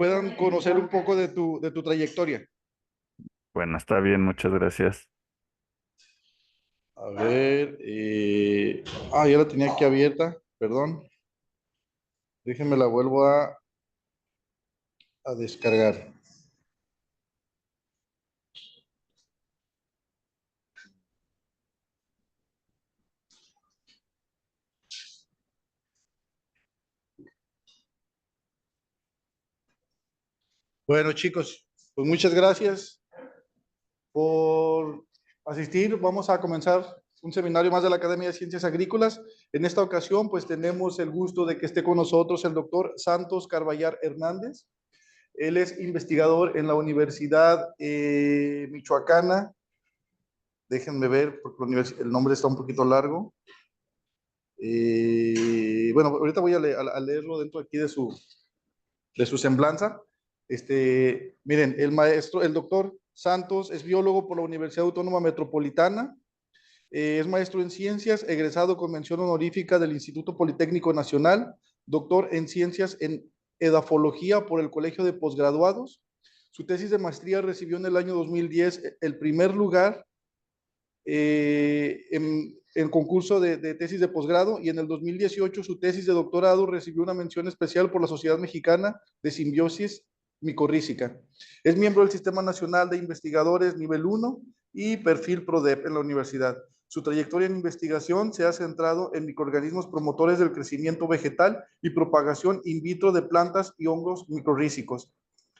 puedan conocer un poco de tu trayectoria. Bueno, está bien, muchas gracias. A ver, ya la tenía aquí abierta, perdón. Déjenme la vuelvo a descargar. Bueno, chicos, pues muchas gracias por asistir. Vamos a comenzar un seminario más de la Academia de Ciencias Agrícolas. En esta ocasión, pues tenemos el gusto de que esté con nosotros el doctor Santos Carballar Hernández. Él es investigador en la Universidad Michoacana. Déjenme ver, porque el nombre está un poquito largo. Bueno, ahorita voy a leerlo dentro aquí de su semblanza. Miren, el doctor Santos es biólogo por la Universidad Autónoma Metropolitana, es maestro en ciencias, egresado con mención honorífica del Instituto Politécnico Nacional, doctor en ciencias en edafología por el Colegio de Posgraduados. Su tesis de maestría recibió en el año 2010 el primer lugar en concurso de tesis de posgrado, y en el 2018 su tesis de doctorado recibió una mención especial por la Sociedad Mexicana de Simbiosis Micorrícica. Es miembro del Sistema Nacional de Investigadores Nivel 1 y perfil PRODEP en la universidad. Su trayectoria en investigación se ha centrado en microorganismos promotores del crecimiento vegetal y propagación in vitro de plantas y hongos micorrícicos.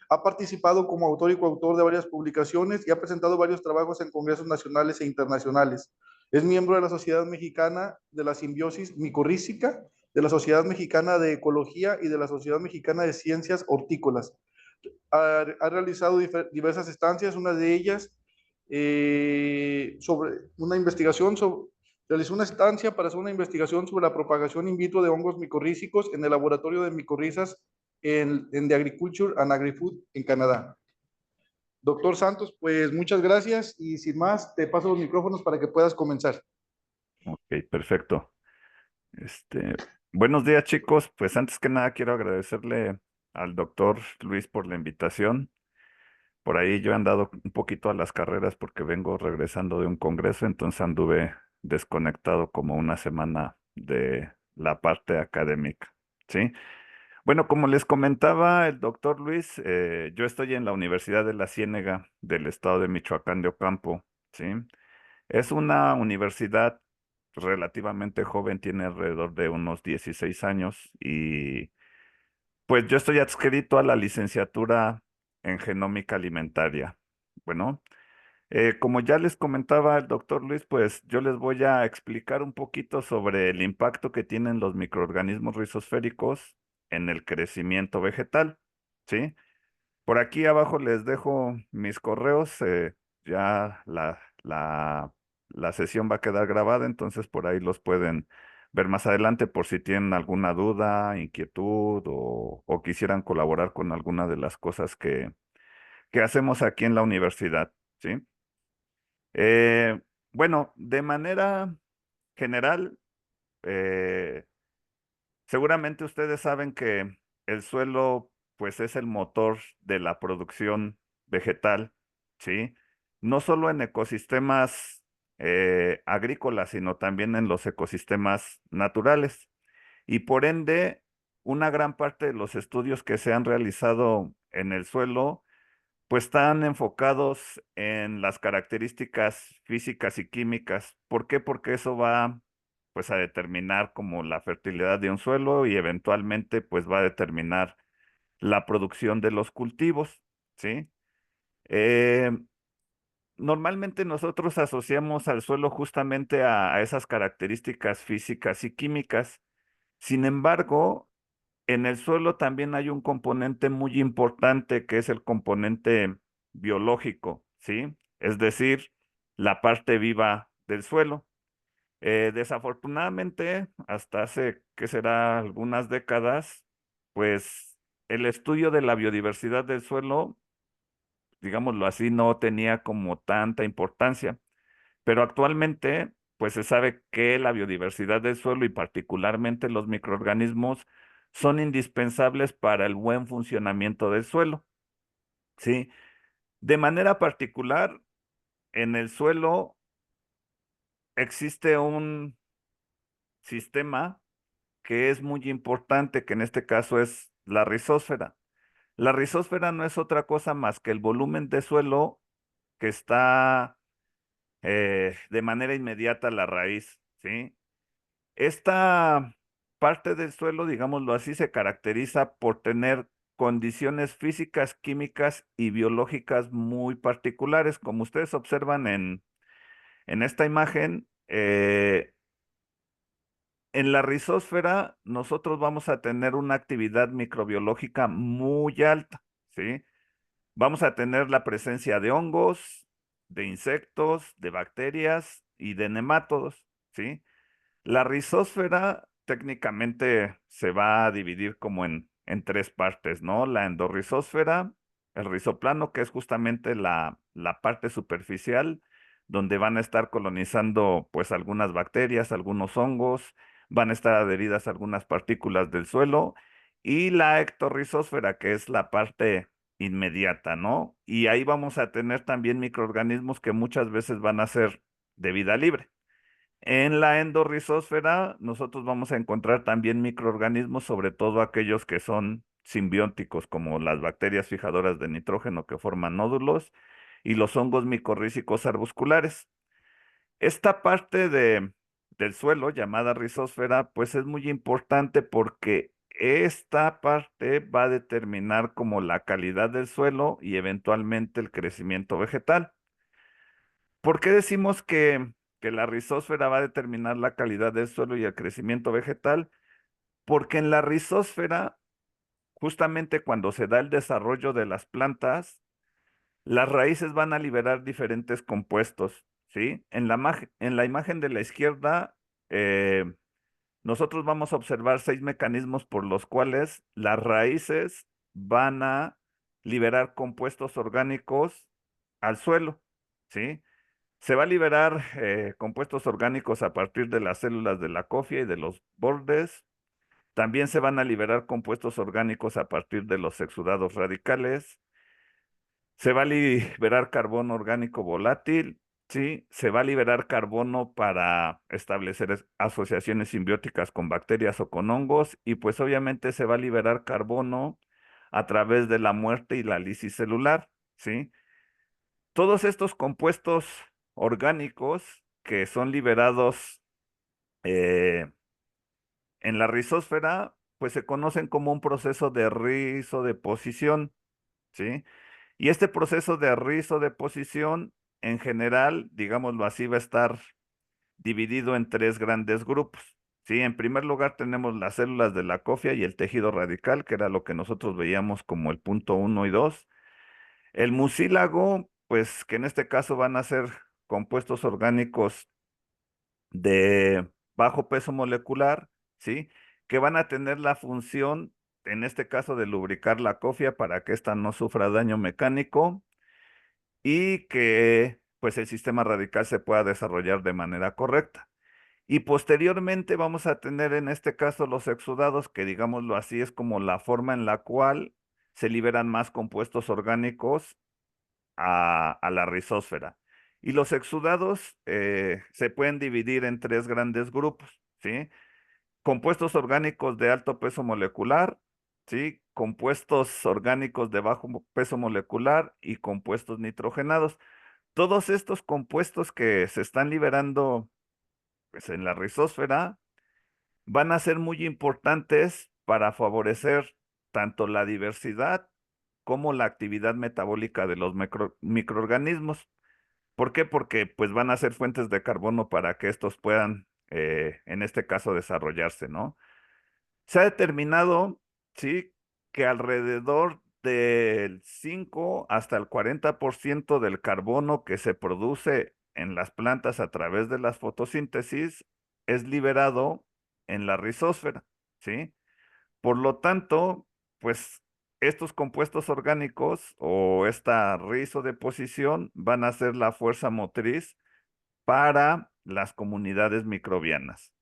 Ha participado como autor y coautor de varias publicaciones y ha presentado varios trabajos en congresos nacionales e internacionales. Es miembro de la Sociedad Mexicana de la Simbiosis Micorrícica, de la Sociedad Mexicana de Ecología y de la Sociedad Mexicana de Ciencias Hortícolas. Ha realizado diversas estancias, una de ellas sobre una investigación realizó una estancia para hacer una investigación sobre la propagación in vitro de hongos micorrícicos en el laboratorio de micorrizas en The Agriculture and Agri-Food en Canadá. Doctor Santos, pues muchas gracias y sin más, te paso los micrófonos para que puedas comenzar. Ok, perfecto. Buenos días, chicos. Pues antes que nada quiero agradecerle al doctor Luis por la invitación. Por ahí yo he andado un poquito a las carreras porque vengo regresando de un congreso, entonces anduve desconectado como una semana de la parte académica. ¿Sí? Bueno, como les comentaba el doctor Luis, yo estoy en la Universidad de la Ciénega del estado de Michoacán de Ocampo. ¿Sí? Es una universidad relativamente joven, tiene alrededor de unos 16 años y pues yo estoy adscrito a la licenciatura en genómica alimentaria. Bueno, como ya les comentaba el doctor Luis, pues yo les voy a explicar un poquito sobre el impacto que tienen los microorganismos rizosféricos en el crecimiento vegetal. ¿Sí? Por aquí abajo les dejo mis correos. Ya la sesión va a quedar grabada, entonces por ahí los pueden ver más adelante por si tienen alguna duda, inquietud o quisieran colaborar con alguna de las cosas que hacemos aquí en la universidad. ¿Sí? Eh, bueno, de manera general, eh, seguramente ustedes saben que el suelo, pues, es el motor de la producción vegetal, ¿sí? No solo en ecosistemas agrícolas, sino también en los ecosistemas naturales. Y por ende, una gran parte de los estudios que se han realizado en el suelo, pues están enfocados en las características físicas y químicas. ¿Por qué? Porque eso va pues a determinar como la fertilidad de un suelo y eventualmente pues va a determinar la producción de los cultivos, ¿sí? Eh, Normalmente nosotros asociamos al suelo justamente a esas características físicas y químicas. Sin embargo, en el suelo también hay un componente muy importante que es el componente biológico, ¿sí? Es decir, la parte viva del suelo. Desafortunadamente, hasta hace, ¿qué será?, algunas décadas, pues el estudio de la biodiversidad del suelo, digámoslo así, no tenía como tanta importancia. Pero actualmente, pues se sabe que la biodiversidad del suelo y particularmente los microorganismos son indispensables para el buen funcionamiento del suelo, ¿sí? De manera particular, en el suelo existe un sistema que es muy importante, que en este caso es la rizósfera. La rizósfera no es otra cosa más que el volumen de suelo que está de manera inmediata a la raíz, ¿sí? Esta parte del suelo, digámoslo así, se caracteriza por tener condiciones físicas, químicas y biológicas muy particulares. Como ustedes observan en esta imagen, en la rizósfera nosotros vamos a tener una actividad microbiológica muy alta, ¿sí? Vamos a tener la presencia de hongos, de insectos, de bacterias y de nemátodos, ¿sí? La rizósfera técnicamente se va a dividir como en tres partes, ¿no? La endorrizósfera, el rizoplano, que es justamente la parte superficial, donde van a estar colonizando pues algunas bacterias, algunos hongos, van a estar adheridas algunas partículas del suelo, y la ectorrizósfera, que es la parte inmediata, ¿no? Y ahí vamos a tener también microorganismos que muchas veces van a ser de vida libre. En la endorrizósfera, nosotros vamos a encontrar también microorganismos, sobre todo aquellos que son simbióticos, como las bacterias fijadoras de nitrógeno que forman nódulos y los hongos micorrízicos arbusculares. Esta parte del suelo, llamada rizósfera, pues es muy importante porque esta parte va a determinar como la calidad del suelo y eventualmente el crecimiento vegetal. ¿Por qué decimos que la rizósfera va a determinar la calidad del suelo y el crecimiento vegetal? Porque en la rizósfera, justamente cuando se da el desarrollo de las plantas, las raíces van a liberar diferentes compuestos, ¿sí? En la imagen de la izquierda, eh, nosotros vamos a observar 6 mecanismos por los cuales las raíces van a liberar compuestos orgánicos al suelo, ¿sí? Se va a liberar compuestos orgánicos a partir de las células de la cofia y de los bordes. También se van a liberar compuestos orgánicos a partir de los exudados radicales. Se va a liberar carbono orgánico volátil, ¿sí? Se va a liberar carbono para establecer asociaciones simbióticas con bacterias o con hongos. Y pues obviamente se va a liberar carbono a través de la muerte y la lisis celular, ¿sí? Todos estos compuestos orgánicos que son liberados eh, en la rizósfera, pues se conocen como un proceso de rizodeposición, ¿sí? Y este proceso de rizodeposición, en general, digámoslo así, va a estar dividido en tres grandes grupos, ¿sí? En primer lugar tenemos las células de la cofia y el tejido radical, que era lo que nosotros veíamos como el punto 1 y 2. El mucílago, pues que en este caso van a ser compuestos orgánicos de bajo peso molecular, ¿sí? Que van a tener la función, en este caso, de lubricar la cofia para que ésta no sufra daño mecánico y que pues el sistema radical se pueda desarrollar de manera correcta. Y posteriormente vamos a tener en este caso los exudados, que digámoslo así es como la forma en la cual se liberan más compuestos orgánicos a la rizósfera. Y los exudados se pueden dividir en tres grandes grupos, ¿sí? Compuestos orgánicos de alto peso molecular, ¿sí? Compuestos orgánicos de bajo peso molecular y compuestos nitrogenados. Todos estos compuestos que se están liberando pues, en la rizósfera van a ser muy importantes para favorecer tanto la diversidad como la actividad metabólica de los microorganismos. ¿Por qué? Porque pues van a ser fuentes de carbono para que estos puedan, en este caso, desarrollarse, ¿no? Se ha determinado, sí, que alrededor del 5 hasta el 40% del carbono que se produce en las plantas a través de la fotosíntesis es liberado en la rizósfera, ¿sí? Por lo tanto, pues estos compuestos orgánicos o esta rizodeposición van a ser la fuerza motriz para las comunidades microbianas,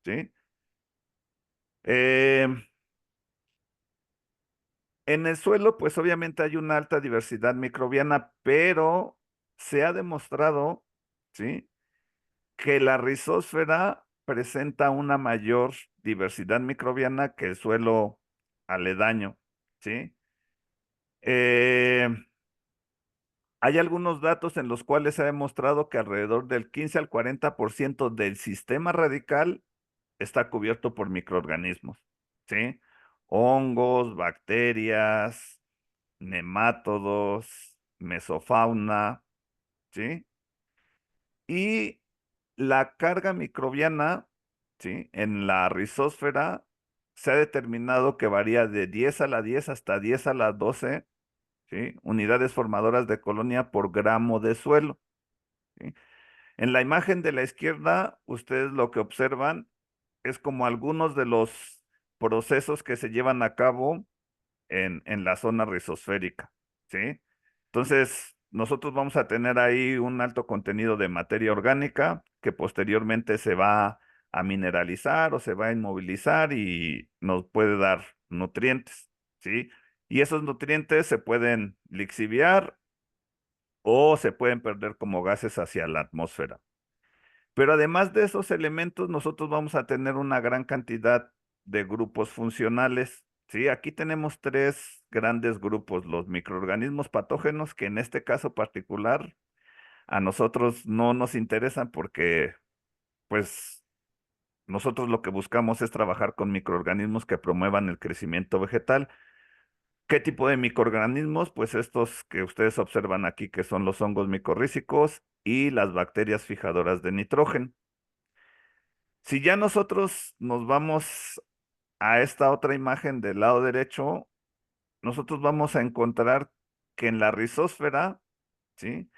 ¿sí? Eh, En el suelo, pues obviamente hay una alta diversidad microbiana, pero se ha demostrado, ¿sí?, que la rizósfera presenta una mayor diversidad microbiana que el suelo aledaño, ¿sí? Eh, Hay algunos datos en los cuales se ha demostrado que alrededor del 15 al 40% del sistema radical está cubierto por microorganismos, ¿sí? Hongos, bacterias, nemátodos, mesofauna, ¿sí? Y la carga microbiana, ¿sí?, en la rizósfera se ha determinado que varía de 10 a la 10 hasta 10 a la 12, ¿sí?, unidades formadoras de colonia por gramo de suelo, ¿sí? En la imagen de la izquierda, ustedes lo que observan es como algunos de los procesos que se llevan a cabo en la zona rizosférica, ¿sí? Entonces, nosotros vamos a tener ahí un alto contenido de materia orgánica que posteriormente se va a mineralizar o se va a inmovilizar y nos puede dar nutrientes, ¿sí? Y esos nutrientes se pueden lixiviar o se pueden perder como gases hacia la atmósfera. Pero además de esos elementos, nosotros vamos a tener una gran cantidad de grupos funcionales. Sí, aquí tenemos tres grandes grupos: los microorganismos patógenos, que en este caso particular a nosotros no nos interesan porque, pues, nosotros lo que buscamos es trabajar con microorganismos que promuevan el crecimiento vegetal. ¿Qué tipo de microorganismos? Pues estos que ustedes observan aquí, que son los hongos micorrízicos y las bacterias fijadoras de nitrógeno. Si ya nosotros nos vamos a esta otra imagen del lado derecho, nosotros vamos a encontrar que en la rizósfera, ¿sí?,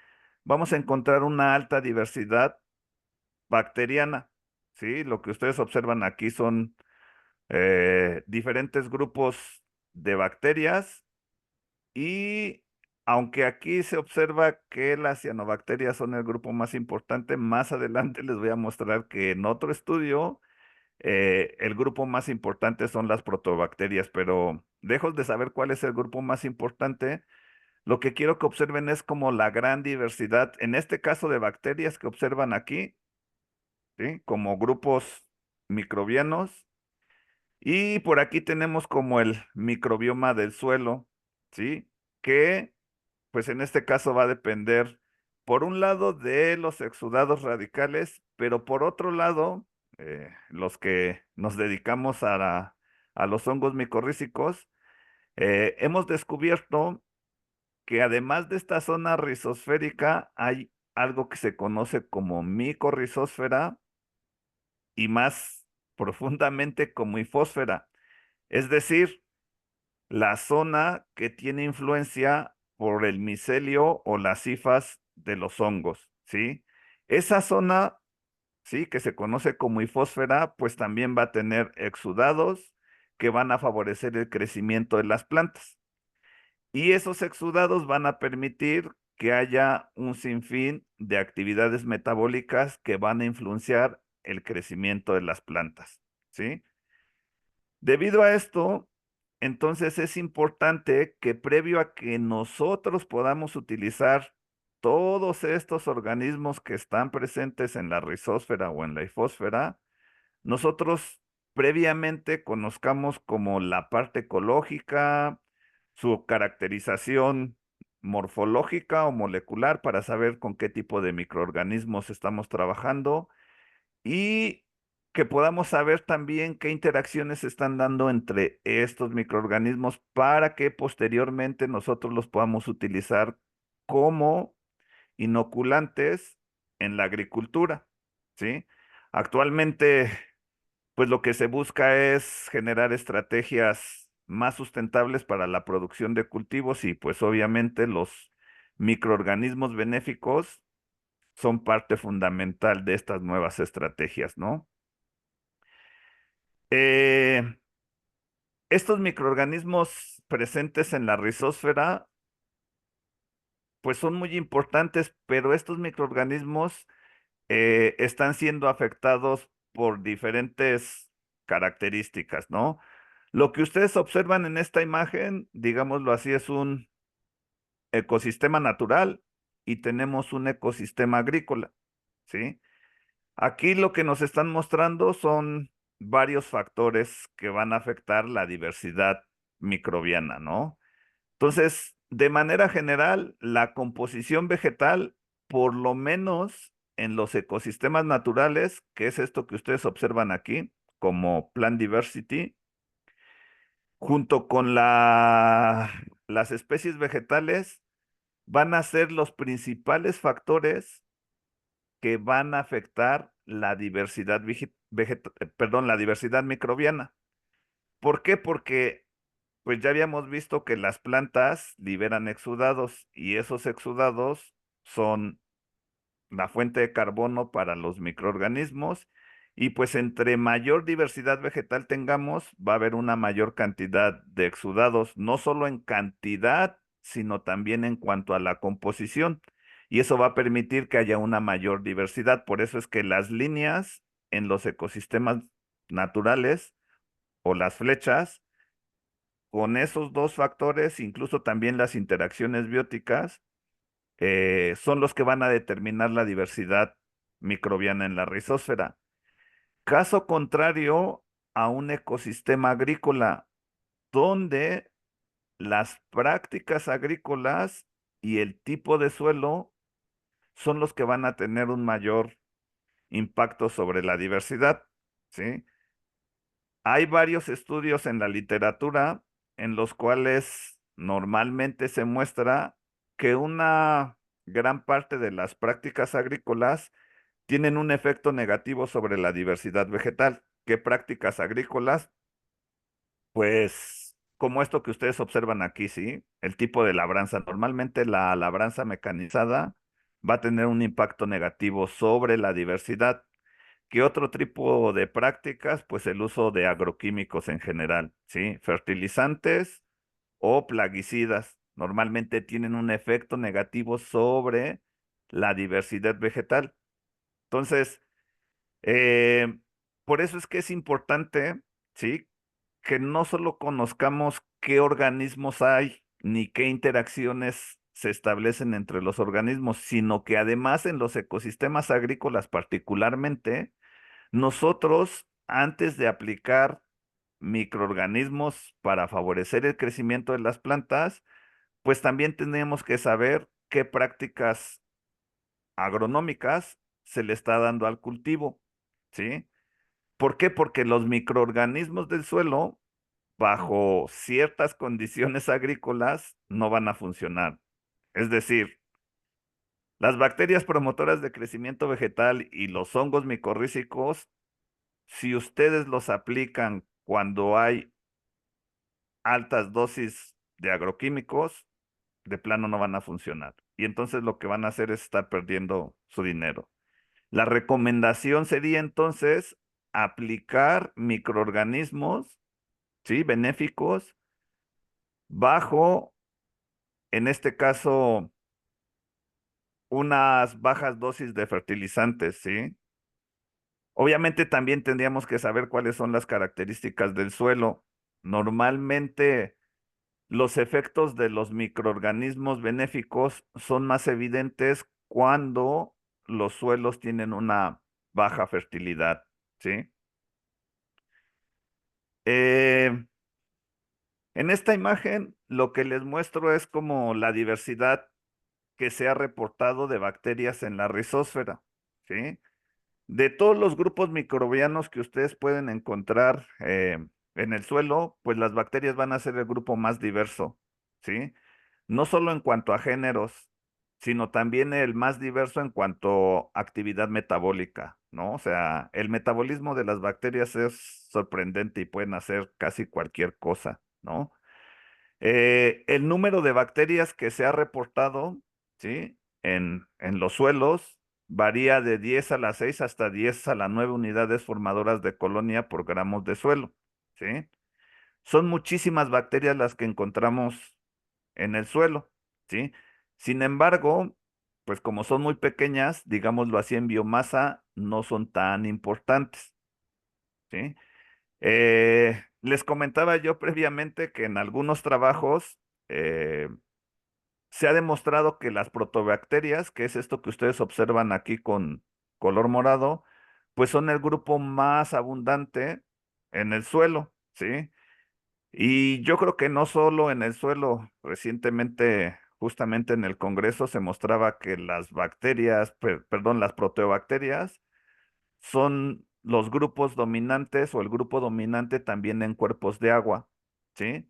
vamos a encontrar una alta diversidad bacteriana, ¿sí? Lo que ustedes observan aquí son diferentes grupos de bacterias y aunque aquí se observa que las cianobacterias son el grupo más importante, más adelante les voy a mostrar que en otro estudio el grupo más importante son las protobacterias, pero lejos de saber cuál es el grupo más importante, lo que quiero que observen es como la gran diversidad, en este caso de bacterias que observan aquí, ¿sí?, como grupos microbianos, y por aquí tenemos como el microbioma del suelo, ¿sí?, que pues en este caso va a depender, por un lado, de los exudados radicales, pero por otro lado, los que nos dedicamos a los hongos micorrízicos, hemos descubierto que además de esta zona rizosférica, hay algo que se conoce como micorrizósfera y más profundamente como hifósfera, es decir, la zona que tiene influencia por el micelio o las hifas de los hongos, ¿sí? Esa zona, sí, que se conoce como hifósfera, pues también va a tener exudados que van a favorecer el crecimiento de las plantas. Y esos exudados van a permitir que haya un sinfín de actividades metabólicas que van a influenciar el crecimiento de las plantas, ¿sí? Debido a esto, entonces es importante que previo a que nosotros podamos utilizar todos estos organismos que están presentes en la rizósfera o en la hifósfera, nosotros previamente conozcamos como la parte ecológica, su caracterización morfológica o molecular para saber con qué tipo de microorganismos estamos trabajando y que podamos saber también qué interacciones se están dando entre estos microorganismos para que posteriormente nosotros los podamos utilizar como inoculantes en la agricultura, ¿sí? Actualmente, pues lo que se busca es generar estrategias más sustentables para la producción de cultivos y pues obviamente los microorganismos benéficos son parte fundamental de estas nuevas estrategias, ¿no? Eh, Estos microorganismos presentes en la rizósfera, pues son muy importantes, pero estos microorganismos están siendo afectados por diferentes características, ¿no? Lo que ustedes observan en esta imagen, digámoslo así, es un ecosistema natural y tenemos un ecosistema agrícola, ¿sí? Aquí lo que nos están mostrando son varios factores que van a afectar la diversidad microbiana, ¿no? Entonces, de manera general, la composición vegetal, por lo menos en los ecosistemas naturales, que es esto que ustedes observan aquí, como Plant Diversity, junto con las especies vegetales, van a ser los principales factores que van a afectar la diversidad perdón, la diversidad microbiana. ¿Por qué? Porque pues ya habíamos visto que las plantas liberan exudados y esos exudados son la fuente de carbono para los microorganismos y pues entre mayor diversidad vegetal tengamos, va a haber una mayor cantidad de exudados, no solo en cantidad, sino también en cuanto a la composición. Y eso va a permitir que haya una mayor diversidad. Por eso es que las líneas en los ecosistemas naturales o las flechas, con esos dos factores, incluso también las interacciones bióticas, son los que van a determinar la diversidad microbiana en la rizósfera. Caso contrario a un ecosistema agrícola, donde las prácticas agrícolas y el tipo de suelo son los que van a tener un mayor impacto sobre la diversidad, ¿sí? Hay varios estudios en la literatura en los cuales normalmente se muestra que una gran parte de las prácticas agrícolas tienen un efecto negativo sobre la diversidad vegetal. ¿Qué prácticas agrícolas? Pues como esto que ustedes observan aquí, ¿sí? El tipo de labranza. Normalmente la labranza mecanizada va a tener un impacto negativo sobre la diversidad. ¿Qué otro tipo de prácticas? Pues el uso de agroquímicos en general, ¿sí? Fertilizantes o plaguicidas normalmente tienen un efecto negativo sobre la diversidad vegetal. Entonces, eh, por eso es que es importante, ¿sí? Que no solo conozcamos qué organismos hay ni qué interacciones se establecen entre los organismos, sino que además en los ecosistemas agrícolas particularmente, nosotros, antes de aplicar microorganismos para favorecer el crecimiento de las plantas, pues también tenemos que saber qué prácticas agronómicas se le está dando al cultivo, ¿sí? ¿Por qué? Porque los microorganismos del suelo, bajo ciertas condiciones agrícolas, no van a funcionar. Es decir, las bacterias promotoras de crecimiento vegetal y los hongos micorrízicos, si ustedes los aplican cuando hay altas dosis de agroquímicos, de plano no van a funcionar. Y entonces lo que van a hacer es estar perdiendo su dinero. La recomendación sería entonces aplicar microorganismos, ¿sí? Benéficos bajo, en este caso, unas bajas dosis de fertilizantes, ¿sí? Obviamente también tendríamos que saber cuáles son las características del suelo. Normalmente los efectos de los microorganismos benéficos son más evidentes cuando los suelos tienen una baja fertilidad, ¿sí? Eh, en esta imagen lo que les muestro es como la diversidad que se ha reportado de bacterias en la rizósfera, ¿sí? De todos los grupos microbianos que ustedes pueden encontrar en el suelo, pues las bacterias van a ser el grupo más diverso, ¿sí? No solo en cuanto a géneros, sino también el más diverso en cuanto a actividad metabólica, ¿no? O sea, el metabolismo de las bacterias es sorprendente y pueden hacer casi cualquier cosa, ¿no? El número de bacterias que se ha reportado, ¿sí? En los suelos varía de 10 a la 6 hasta 10 a la 9 unidades formadoras de colonia por gramos de suelo, ¿sí? Son muchísimas bacterias las que encontramos en el suelo, ¿sí? Sin embargo, pues como son muy pequeñas, digámoslo así, en biomasa, no son tan importantes, ¿sí? les comentaba yo previamente que en algunos trabajos eh, se ha demostrado que las protobacterias, que es esto que ustedes observan aquí con color morado, pues son el grupo más abundante en el suelo, ¿sí? Y yo creo que no solo en el suelo, recientemente, justamente en el Congreso, se mostraba que las bacterias, perdón, las proteobacterias son los grupos dominantes o el grupo dominante también en cuerpos de agua, ¿sí?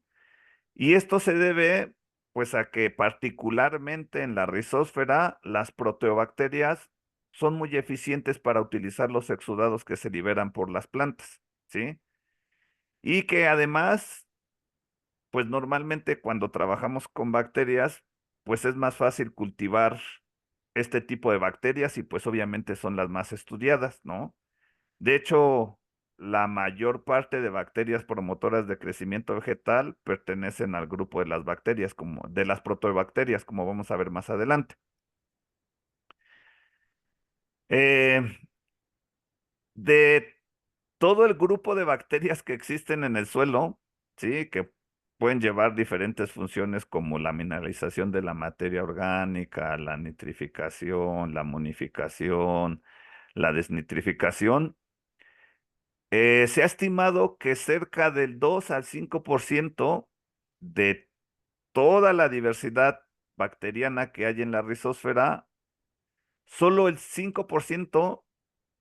Y esto se debe, pues, a que particularmente en la rizósfera, las proteobacterias son muy eficientes para utilizar los exudados que se liberan por las plantas, ¿sí? Y que además, pues normalmente cuando trabajamos con bacterias, pues es más fácil cultivar este tipo de bacterias y pues obviamente son las más estudiadas, ¿no? De hecho, la mayor parte de bacterias promotoras de crecimiento vegetal pertenecen al grupo de las bacterias, como de las protobacterias, como vamos a ver más adelante. Eh, de todo el grupo de bacterias que existen en el suelo, sí, que pueden llevar diferentes funciones como la mineralización de la materia orgánica, la nitrificación, la ammonificación, la desnitrificación. Se ha estimado que cerca del 2 al 5% de toda la diversidad bacteriana que hay en la rizosfera, solo el 5%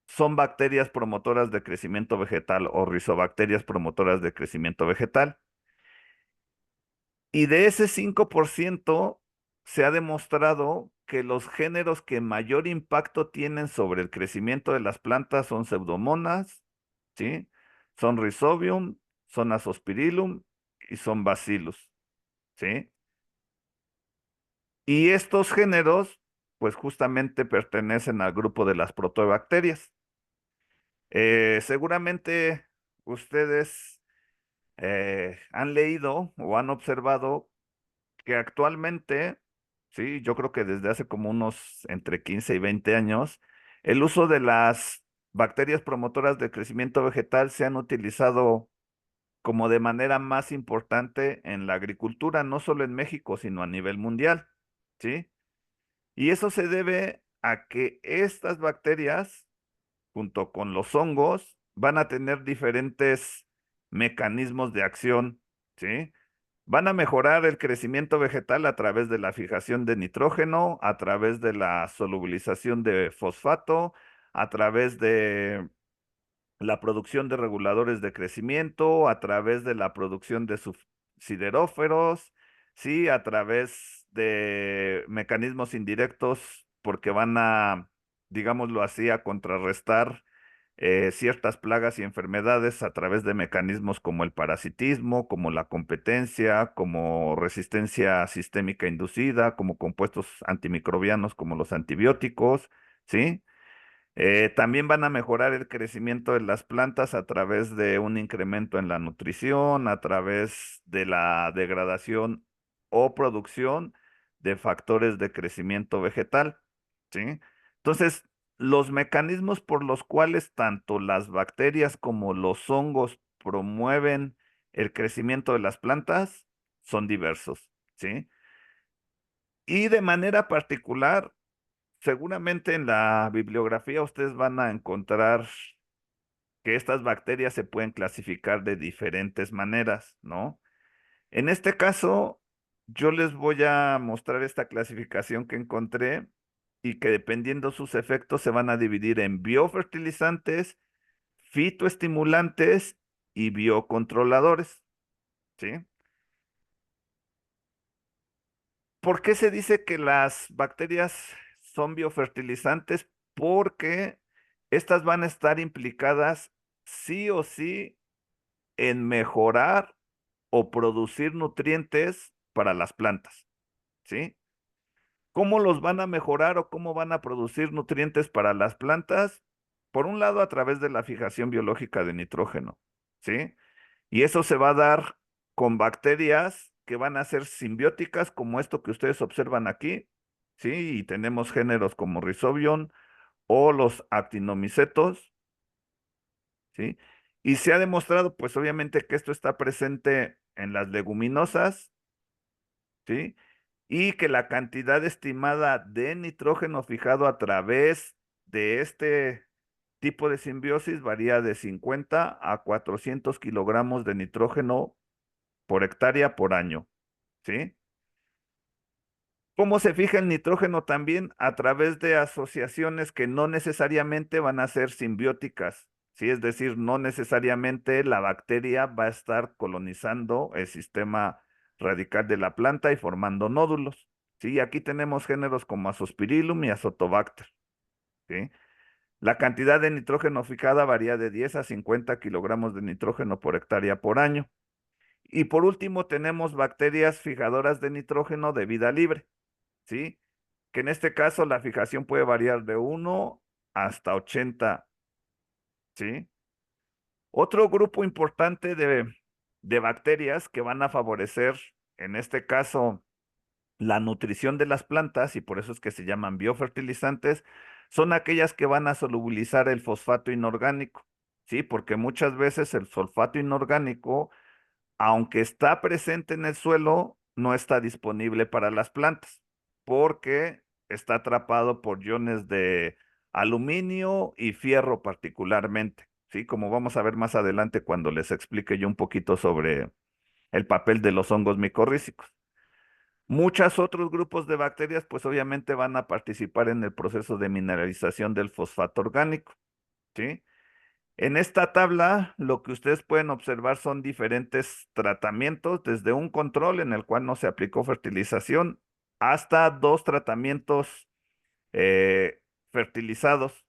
son bacterias promotoras de crecimiento vegetal o rizobacterias promotoras de crecimiento vegetal. Y de ese 5% se ha demostrado que los géneros que mayor impacto tienen sobre el crecimiento de las plantas son Pseudomonas, ¿sí? Son Rhizobium, son Azospirillum y son Bacillus, ¿sí? Y estos géneros, pues justamente pertenecen al grupo de las protobacterias. Seguramente ustedes han leído o han observado que actualmente, sí, yo creo que desde hace como unos entre 15 y 20 años, el uso de las bacterias promotoras de crecimiento vegetal se han utilizado como de manera más importante en la agricultura, no solo en México, sino a nivel mundial, ¿sí? Y eso se debe a que estas bacterias, junto con los hongos, van a tener diferentes mecanismos de acción, ¿sí? Van a mejorar el crecimiento vegetal a través de la fijación de nitrógeno, a través de la solubilización de fosfato, a través de la producción de reguladores de crecimiento, a través de la producción de sideróferos, sí, a través de mecanismos indirectos, porque van a, digámoslo así, a contrarrestar ciertas plagas y enfermedades a través de mecanismos como el parasitismo, como la competencia, como resistencia sistémica inducida, como compuestos antimicrobianos como los antibióticos, ¿sí? También van a mejorar el crecimiento de las plantas a través de un incremento en la nutrición, a través de la degradación o producción de factores de crecimiento vegetal, ¿sí? Entonces, los mecanismos por los cuales tanto las bacterias como los hongos promueven el crecimiento de las plantas son diversos, ¿sí? Y de manera particular, seguramente en la bibliografía ustedes van a encontrar que estas bacterias se pueden clasificar de diferentes maneras, ¿no? En este caso, yo les voy a mostrar esta clasificación que encontré y que dependiendo sus efectos se van a dividir en biofertilizantes, fitoestimulantes y biocontroladores, ¿sí? ¿Por qué se dice que las bacterias son biofertilizantes? Porque estas van a estar implicadas sí o sí en mejorar o producir nutrientes para las plantas, ¿sí? ¿Cómo los van a mejorar o cómo van a producir nutrientes para las plantas? Por un lado, a través de la fijación biológica de nitrógeno, ¿sí? Y eso se va a dar con bacterias que van a ser simbióticas, como esto que ustedes observan aquí, ¿sí? Y tenemos géneros como Rhizobium o los actinomicetos, ¿sí? Y se ha demostrado, pues obviamente que esto está presente en las leguminosas, ¿sí? Y que la cantidad estimada de nitrógeno fijado a través de este tipo de simbiosis varía de 50 a 400 kilogramos de nitrógeno por hectárea por año, ¿sí? ¿Cómo se fija el nitrógeno también? A través de asociaciones que no necesariamente van a ser simbióticas, ¿sí? Es decir, no necesariamente la bacteria va a estar colonizando el sistema radical de la planta y formando nódulos, ¿sí? Aquí tenemos géneros como Azospirillum y Azotobacter, ¿sí? La cantidad de nitrógeno fijada varía de 10 a 50 kilogramos de nitrógeno por hectárea por año. Y por último, tenemos bacterias fijadoras de nitrógeno de vida libre, ¿sí? Que en este caso la fijación puede variar de 1 hasta 80, ¿sí? Otro grupo importante de bacterias que van a favorecer, en este caso, la nutrición de las plantas, y por eso es que se llaman biofertilizantes, son aquellas que van a solubilizar el fosfato inorgánico, ¿sí? Porque muchas veces el sulfato inorgánico, aunque está presente en el suelo, no está disponible para las plantas, porque está atrapado por iones de aluminio y fierro particularmente, ¿sí? Como vamos a ver más adelante cuando les explique yo un poquito sobre el papel de los hongos micorrízicos. Muchos otros grupos de bacterias, pues obviamente van a participar en el proceso de mineralización del fosfato orgánico, ¿sí? En esta tabla, lo que ustedes pueden observar son diferentes tratamientos, desde un control en el cual no se aplicó fertilización, hasta dos tratamientos eh, fertilizados,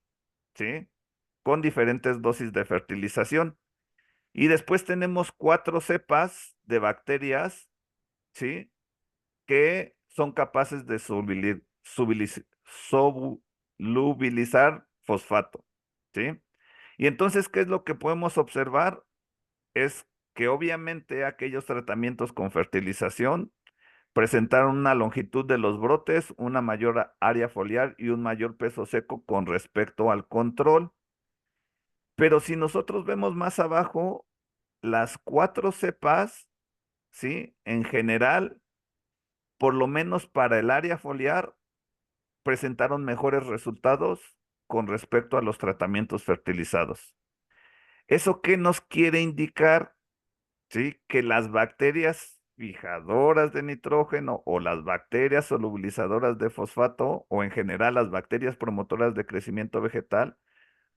¿sí? Con diferentes dosis de fertilización. Y después tenemos 4 cepas de bacterias, ¿sí? Que son capaces de solubilizar fosfato, ¿sí? Y entonces, ¿qué es lo que podemos observar? Es que obviamente aquellos tratamientos con fertilización presentaron una longitud de los brotes, una mayor área foliar y un mayor peso seco con respecto al control. Pero si nosotros vemos más abajo, las 4 cepas, ¿sí? En general, por lo menos para el área foliar, presentaron mejores resultados con respecto a los tratamientos fertilizados. ¿Eso qué nos quiere indicar? Sí, que las bacterias fijadoras de nitrógeno o las bacterias solubilizadoras de fosfato o en general las bacterias promotoras de crecimiento vegetal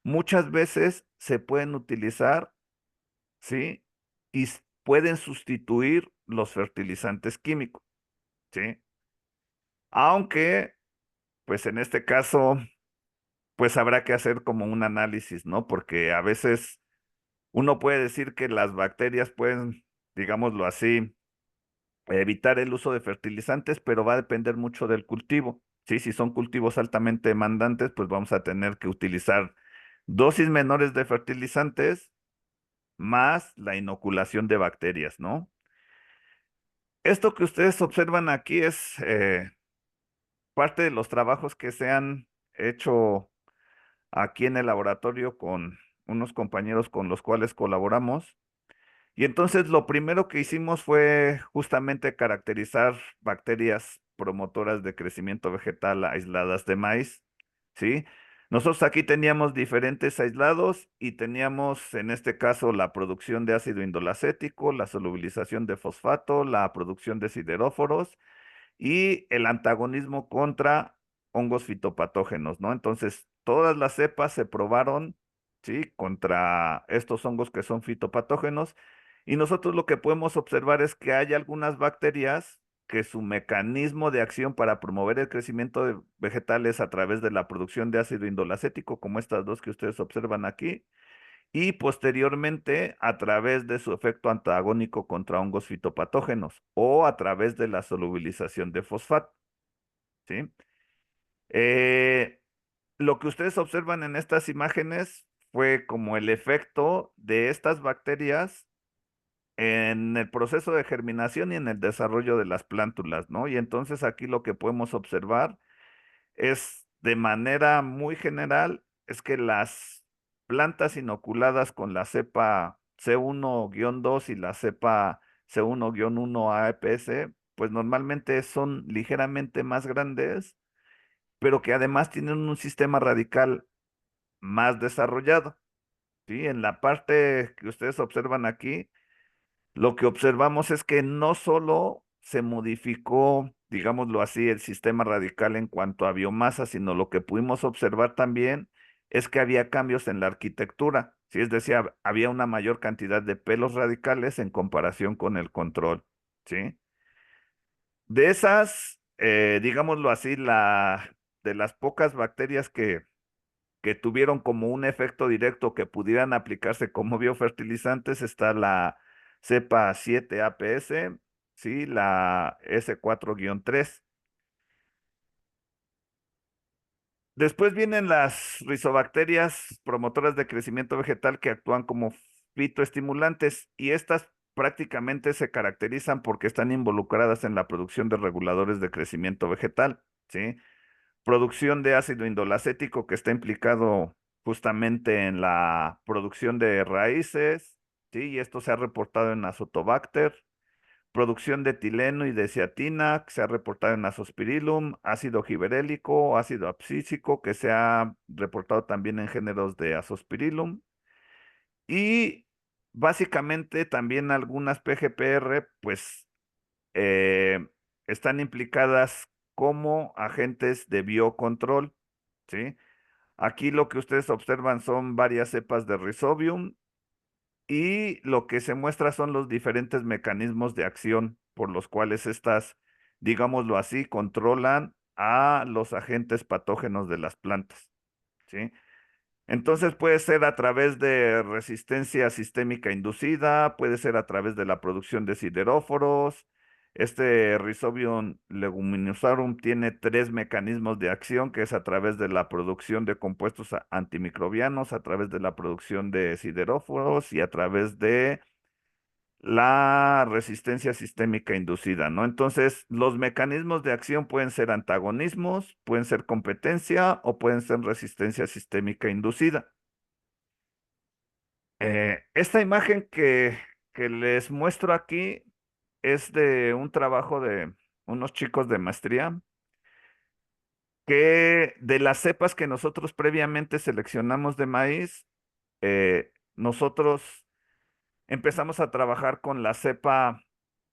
muchas veces se pueden utilizar, ¿sí? Y pueden sustituir los fertilizantes químicos, ¿sí? Aunque, pues en este caso, pues habrá que hacer como un análisis, ¿no? Porque a veces uno puede decir que las bacterias pueden, digámoslo así, evitar el uso de fertilizantes, pero va a depender mucho del cultivo. Sí, si son cultivos altamente demandantes, pues vamos a tener que utilizar dosis menores de fertilizantes más la inoculación de bacterias, ¿no? Esto que ustedes observan aquí es parte de los trabajos que se han hecho aquí en el laboratorio con unos compañeros con los cuales colaboramos. Y entonces lo primero que hicimos fue justamente caracterizar bacterias promotoras de crecimiento vegetal aisladas de maíz, ¿sí? Nosotros aquí teníamos diferentes aislados y teníamos en este caso la producción de ácido indolacético, la solubilización de fosfato, la producción de sideróforos y el antagonismo contra hongos fitopatógenos, ¿no? Entonces, todas las cepas se probaron, ¿sí? Contra estos hongos que son fitopatógenos y nosotros lo que podemos observar es que hay algunas bacterias que su mecanismo de acción para promover el crecimiento de vegetales a través de la producción de ácido indolacético, como estas dos que ustedes observan aquí, y posteriormente a través de su efecto antagónico contra hongos fitopatógenos o a través de la solubilización de fosfato, ¿sí? Eh, lo que ustedes observan en estas imágenes fue como el efecto de estas bacterias en el proceso de germinación y en el desarrollo de las plántulas, ¿no? Y entonces aquí lo que podemos observar es de manera muy general, es que las plantas inoculadas con la cepa C1-2 y la cepa C1-1 AEPS, pues normalmente son ligeramente más grandes, pero que además tienen un sistema radical más desarrollado. ¿Sí? En la parte que ustedes observan aquí, lo que observamos es que no solo se modificó, digámoslo así, el sistema radical en cuanto a biomasa, sino lo que pudimos observar también es que había cambios en la arquitectura. Sí, es decir, había una mayor cantidad de pelos radicales en comparación con el control. ¿Sí? De esas, digámoslo así, de las pocas bacterias que tuvieron como un efecto directo que pudieran aplicarse como biofertilizantes está la cepa 7 APS, sí, la S4-3. Después vienen las rizobacterias promotoras de crecimiento vegetal que actúan como fitoestimulantes y estas prácticamente se caracterizan porque están involucradas en la producción de reguladores de crecimiento vegetal, ¿sí? Producción de ácido indolacético que está implicado justamente en la producción de raíces, ¿sí? Y esto se ha reportado en Azotobacter. Producción de etileno y de ciatina que se ha reportado en Azospirillum, ácido giberélico, ácido abscísico que se ha reportado también en géneros de Azospirillum. Y básicamente también algunas PGPR, pues eh, están implicadas como agentes de biocontrol, ¿sí? Aquí lo que ustedes observan son varias cepas de Rhizobium y lo que se muestra son los diferentes mecanismos de acción por los cuales estas, digámoslo así, controlan a los agentes patógenos de las plantas, ¿sí? Entonces puede ser a través de resistencia sistémica inducida, puede ser a través de la producción de sideróforos. Este Rhizobium leguminosarum tiene tres mecanismos de acción, que es a través de la producción de compuestos antimicrobianos, a través de la producción de sideróforos y a través de la resistencia sistémica inducida, ¿no? Entonces, los mecanismos de acción pueden ser antagonismos, pueden ser competencia o pueden ser resistencia sistémica inducida. Esta imagen que les muestro aquí es de un trabajo de unos chicos de maestría que de las cepas que nosotros previamente seleccionamos de maíz, nosotros empezamos a trabajar con la cepa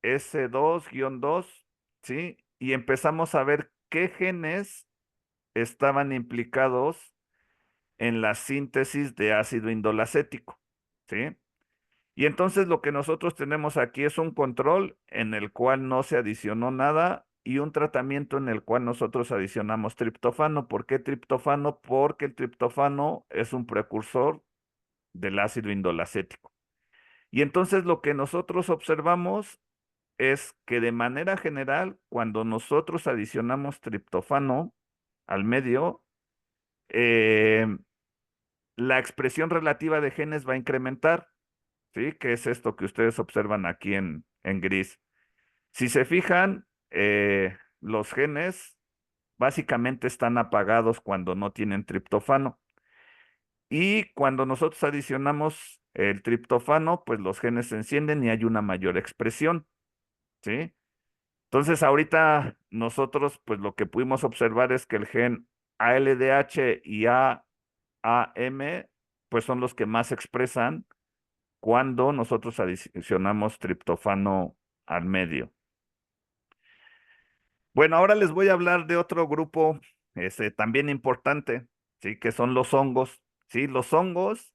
S2-2, ¿sí? Y empezamos a ver qué genes estaban implicados en la síntesis de ácido indolacético, ¿sí? Y entonces lo que nosotros tenemos aquí es un control en el cual no se adicionó nada y un tratamiento en el cual nosotros adicionamos triptofano. ¿Por qué triptofano? Porque el triptofano es un precursor del ácido indolacético. Y entonces lo que nosotros observamos es que de manera general, cuando nosotros adicionamos triptofano al medio, eh, la expresión relativa de genes va a incrementar, ¿sí? Que es esto que ustedes observan aquí en gris. Si se fijan, los genes básicamente están apagados cuando no tienen triptofano. Y cuando nosotros adicionamos el triptofano, pues los genes se encienden y hay una mayor expresión, ¿sí? Entonces, ahorita nosotros, pues lo que pudimos observar es que el gen ALDH y AAM, pues son los que más se expresan cuando nosotros adicionamos triptofano al medio. Bueno, ahora les voy a hablar de otro grupo, también importante, sí, que son los hongos. Sí, los hongos,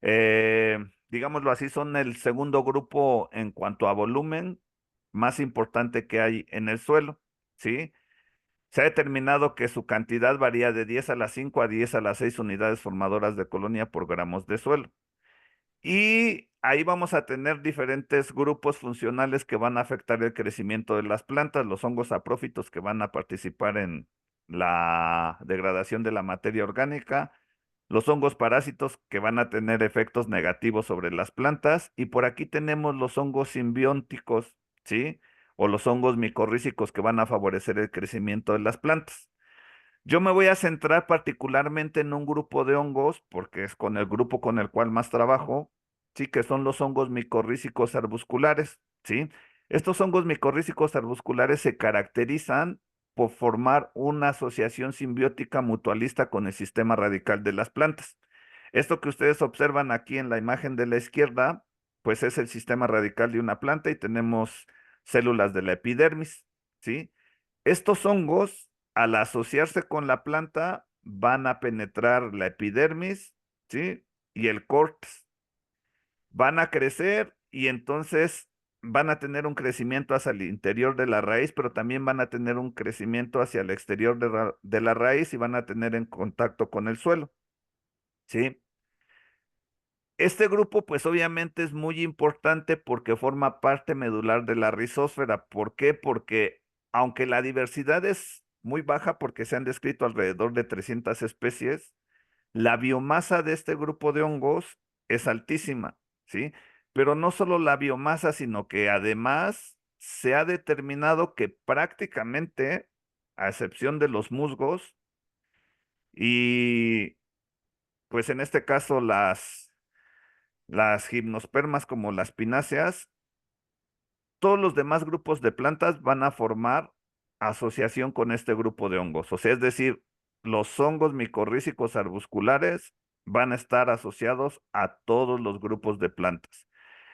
eh, digámoslo así, son el segundo grupo en cuanto a volumen más importante que hay en el suelo. Sí, se ha determinado que su cantidad varía de 10 a la 5 a 10 a las 6 unidades formadoras de colonia por gramos de suelo. Y ahí vamos a tener diferentes grupos funcionales que van a afectar el crecimiento de las plantas, los hongos saprófitos que van a participar en la degradación de la materia orgánica, los hongos parásitos que van a tener efectos negativos sobre las plantas, y por aquí tenemos los hongos simbióticos, ¿sí? O los hongos micorrízicos que van a favorecer el crecimiento de las plantas. Yo me voy a centrar particularmente en un grupo de hongos, porque es con el grupo con el cual más trabajo, sí, que son los hongos micorrízicos arbusculares, ¿sí? Estos hongos micorrízicos arbusculares se caracterizan por formar una asociación simbiótica mutualista con el sistema radical de las plantas. Esto que ustedes observan aquí en la imagen de la izquierda, pues es el sistema radical de una planta y tenemos células de la epidermis, ¿sí? Estos hongos, al asociarse con la planta, van a penetrar la epidermis, ¿sí? Y el cortex. Van a crecer y entonces van a tener un crecimiento hacia el interior de la raíz, pero también van a tener un crecimiento hacia el exterior de la raíz y van a tener en contacto con el suelo, ¿sí? Este grupo, pues obviamente es muy importante porque forma parte medular de la rizósfera. ¿Por qué? Porque aunque la diversidad es muy baja, porque se han descrito alrededor de 300 especies, la biomasa de este grupo de hongos es altísima, ¿sí? Pero no solo la biomasa, sino que además se ha determinado que prácticamente, a excepción de los musgos y pues en este caso las gimnospermas como las pináceas, todos los demás grupos de plantas van a formar asociación con este grupo de hongos. O sea, es decir, los hongos micorrízicos arbusculares van a estar asociados a todos los grupos de plantas.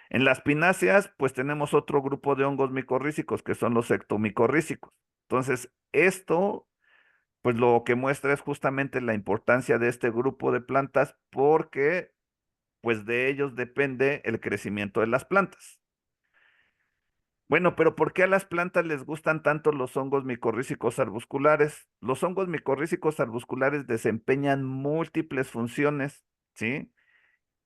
En las pináceas, pues tenemos otro grupo de hongos micorrízicos que son los ectomicorrízicos. Entonces, esto, pues lo que muestra es justamente la importancia de este grupo de plantas porque, pues de ellos depende el crecimiento de las plantas. Bueno, pero ¿por qué a las plantas les gustan tanto los hongos micorrízicos arbusculares? Los hongos micorrízicos arbusculares desempeñan múltiples funciones, ¿sí?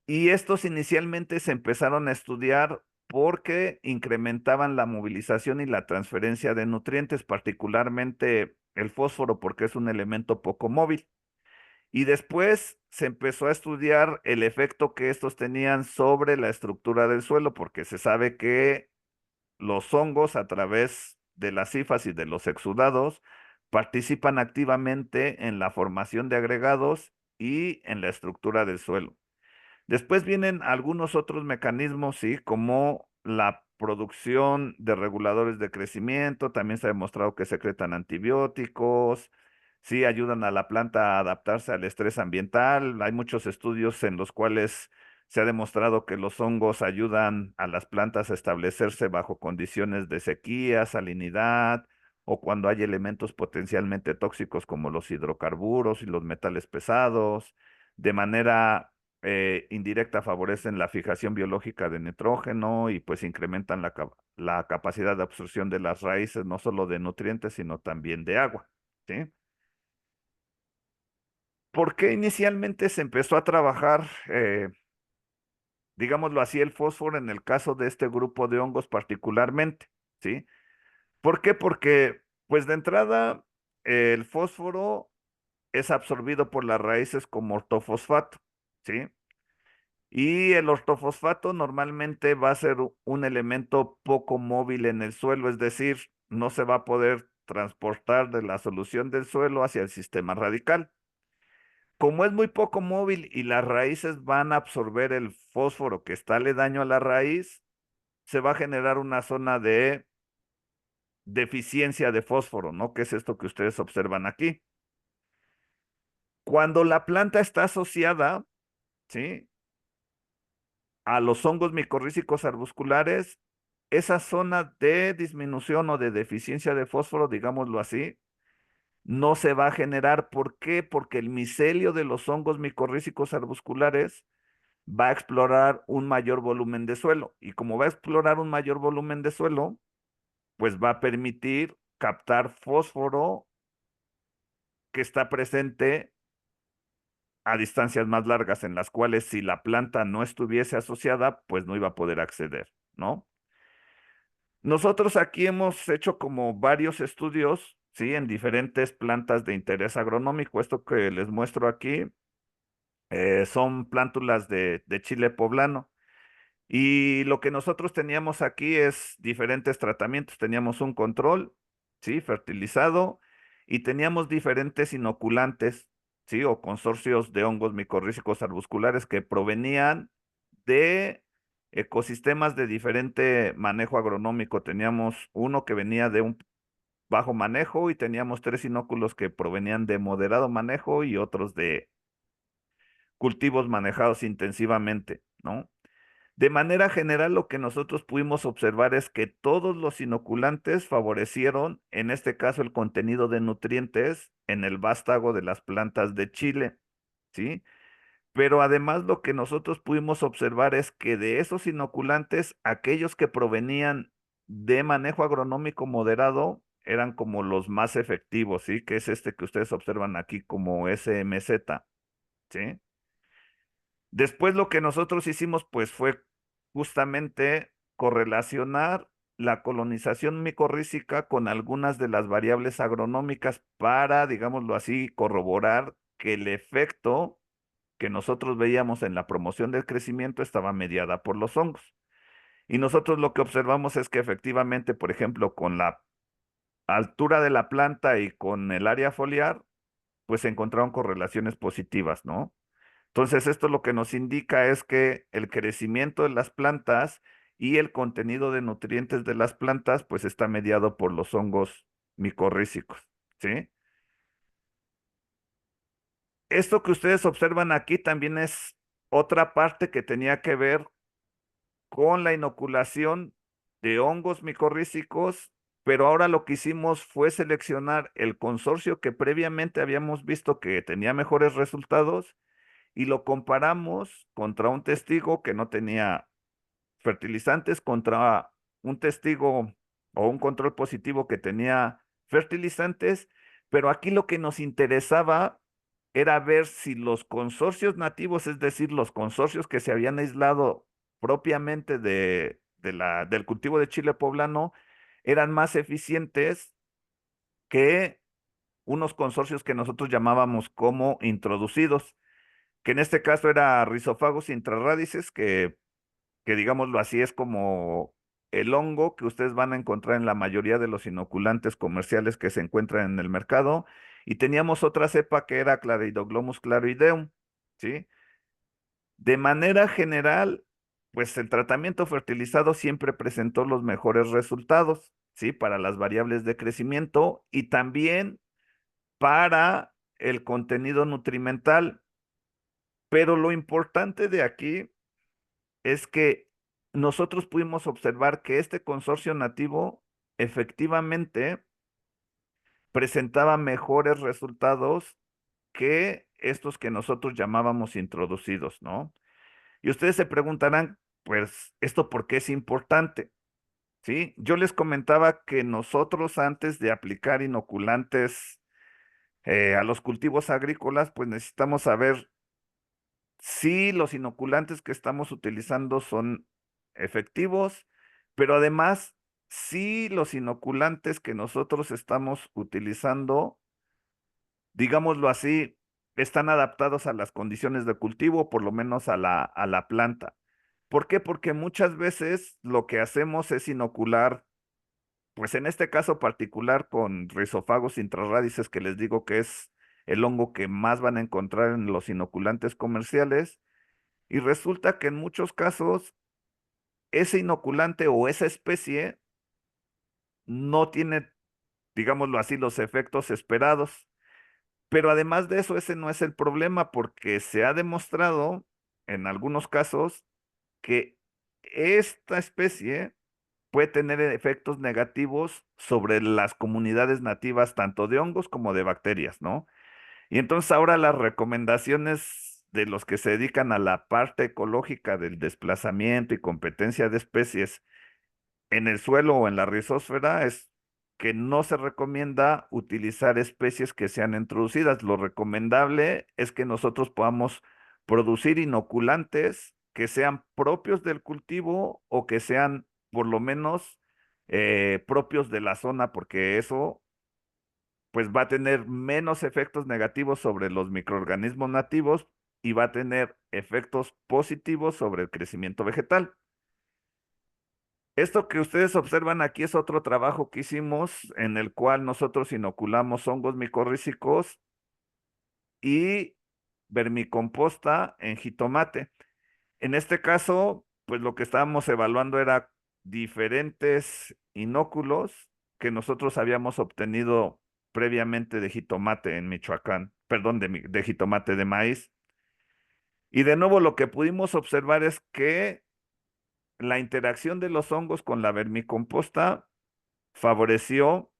Y estos inicialmente se empezaron a estudiar porque incrementaban la movilización y la transferencia de nutrientes, particularmente el fósforo, porque es un elemento poco móvil. Y después se empezó a estudiar el efecto que estos tenían sobre la estructura del suelo, porque se sabe que los hongos, a través de las hifas y de los exudados, participan activamente en la formación de agregados y en la estructura del suelo. Después vienen algunos otros mecanismos, sí, como la producción de reguladores de crecimiento, también se ha demostrado que secretan antibióticos, sí, ayudan a la planta a adaptarse al estrés ambiental. Hay muchos estudios en los cuales se ha demostrado que los hongos ayudan a las plantas a establecerse bajo condiciones de sequía, salinidad, o cuando hay elementos potencialmente tóxicos como los hidrocarburos y los metales pesados. De manera indirecta favorecen la fijación biológica de nitrógeno y pues incrementan la capacidad de absorción de las raíces, no solo de nutrientes, sino también de agua, ¿sí? ¿Por qué inicialmente se empezó a trabajar, digámoslo así, el fósforo en el caso de este grupo de hongos particularmente, ¿sí? ¿Por qué? Porque, pues de entrada, el fósforo es absorbido por las raíces como ortofosfato, ¿sí? Y el ortofosfato normalmente va a ser un elemento poco móvil en el suelo, es decir, no se va a poder transportar de la solución del suelo hacia el sistema radical. Como es muy poco móvil y las raíces van a absorber el fósforo que está aledaño a la raíz, se va a generar una zona de deficiencia de fósforo, ¿no? Que es esto que ustedes observan aquí. Cuando la planta está asociada, ¿sí? A los hongos micorrízicos arbusculares, esa zona de disminución o de deficiencia de fósforo, digámoslo así, no se va a generar. ¿Por qué? Porque el micelio de los hongos micorrízicos arbusculares va a explorar un mayor volumen de suelo. Y como va a explorar un mayor volumen de suelo, pues va a permitir captar fósforo que está presente a distancias más largas, en las cuales si la planta no estuviese asociada, pues no iba a poder acceder, ¿no? Nosotros aquí hemos hecho como varios estudios, ¿sí? En diferentes plantas de interés agronómico. Esto que les muestro aquí son plántulas de chile poblano. Y lo que nosotros teníamos aquí es diferentes tratamientos. Teníamos un control, ¿sí? Fertilizado. y teníamos diferentes inoculantes, ¿sí? O consorcios de hongos micorrízicos arbusculares que provenían de ecosistemas de diferente manejo agronómico. Teníamos uno que venía de un bajo manejo y teníamos 3 inóculos que provenían de moderado manejo y otros de cultivos manejados intensivamente, ¿no? De manera general, lo que nosotros pudimos observar es que todos los inoculantes favorecieron, en este caso, el contenido de nutrientes en el vástago de las plantas de Chile, ¿sí? Pero además lo que nosotros pudimos observar es que de esos inoculantes, aquellos que provenían de manejo agronómico moderado eran como los más efectivos, ¿sí? Que es este que ustedes observan aquí como SMZ, ¿sí? Después lo que nosotros hicimos pues fue justamente correlacionar la colonización micorrícica con algunas de las variables agronómicas para, digámoslo así, corroborar que el efecto que nosotros veíamos en la promoción del crecimiento estaba mediada por los hongos. Y nosotros lo que observamos es que efectivamente, por ejemplo, con la altura de la planta y con el área foliar, pues se encontraron correlaciones positivas, ¿no? Entonces, esto lo que nos indica es que el crecimiento de las plantas y el contenido de nutrientes de las plantas, pues está mediado por los hongos micorrízicos, ¿sí? Esto que ustedes observan aquí también es otra parte que tenía que ver con la inoculación de hongos micorrízicos, pero ahora lo que hicimos fue seleccionar el consorcio que previamente habíamos visto que tenía mejores resultados y lo comparamos contra un testigo que no tenía fertilizantes, contra un testigo o un control positivo que tenía fertilizantes, pero aquí lo que nos interesaba era ver si los consorcios nativos, es decir, los consorcios que se habían aislado propiamente del cultivo de chile poblano, eran más eficientes que unos consorcios que nosotros llamábamos como introducidos, que en este caso era Rhizophagos intrarradices, que digámoslo así es como el hongo que ustedes van a encontrar en la mayoría de los inoculantes comerciales que se encuentran en el mercado. Y teníamos otra cepa que era Claridoglomus claroideum, ¿sí? De manera general, pues el tratamiento fertilizado siempre presentó los mejores resultados, ¿sí? Para las variables de crecimiento y también para el contenido nutrimental. Pero lo importante de aquí es que nosotros pudimos observar que este consorcio nativo efectivamente presentaba mejores resultados que estos que nosotros llamábamos introducidos, ¿no? Y ustedes se preguntarán, pues, ¿esto por qué es importante? ¿Sí? Yo les comentaba que nosotros antes de aplicar inoculantes a los cultivos agrícolas, pues necesitamos saber si los inoculantes que estamos utilizando son efectivos, pero además, si los inoculantes que nosotros estamos utilizando, digámoslo así, están adaptados a las condiciones de cultivo, por lo menos a la planta. ¿Por qué? Porque muchas veces lo que hacemos es inocular, pues en este caso particular con Rhizophagos intrarradices, que les digo que es el hongo que más van a encontrar en los inoculantes comerciales, y resulta que en muchos casos ese inoculante o esa especie no tiene, digámoslo así, los efectos esperados. Pero además de eso, ese no es el problema porque se ha demostrado en algunos casos que esta especie puede tener efectos negativos sobre las comunidades nativas, tanto de hongos como de bacterias, ¿no? Y entonces ahora las recomendaciones de los que se dedican a la parte ecológica del desplazamiento y competencia de especies en el suelo o en la rizósfera es que no se recomienda utilizar especies que sean introducidas. Lo recomendable es que nosotros podamos producir inoculantes que sean propios del cultivo o que sean por lo menos propios de la zona, porque eso pues va a tener menos efectos negativos sobre los microorganismos nativos y va a tener efectos positivos sobre el crecimiento vegetal. Esto que ustedes observan aquí es otro trabajo que hicimos en el cual nosotros inoculamos hongos micorrízicos y vermicomposta en jitomate. En este caso, pues lo que estábamos evaluando era diferentes inóculos que nosotros habíamos obtenido previamente de jitomate en Michoacán, perdón, de jitomate de maíz. Y de nuevo lo que pudimos observar es que la interacción de los hongos con la vermicomposta favoreció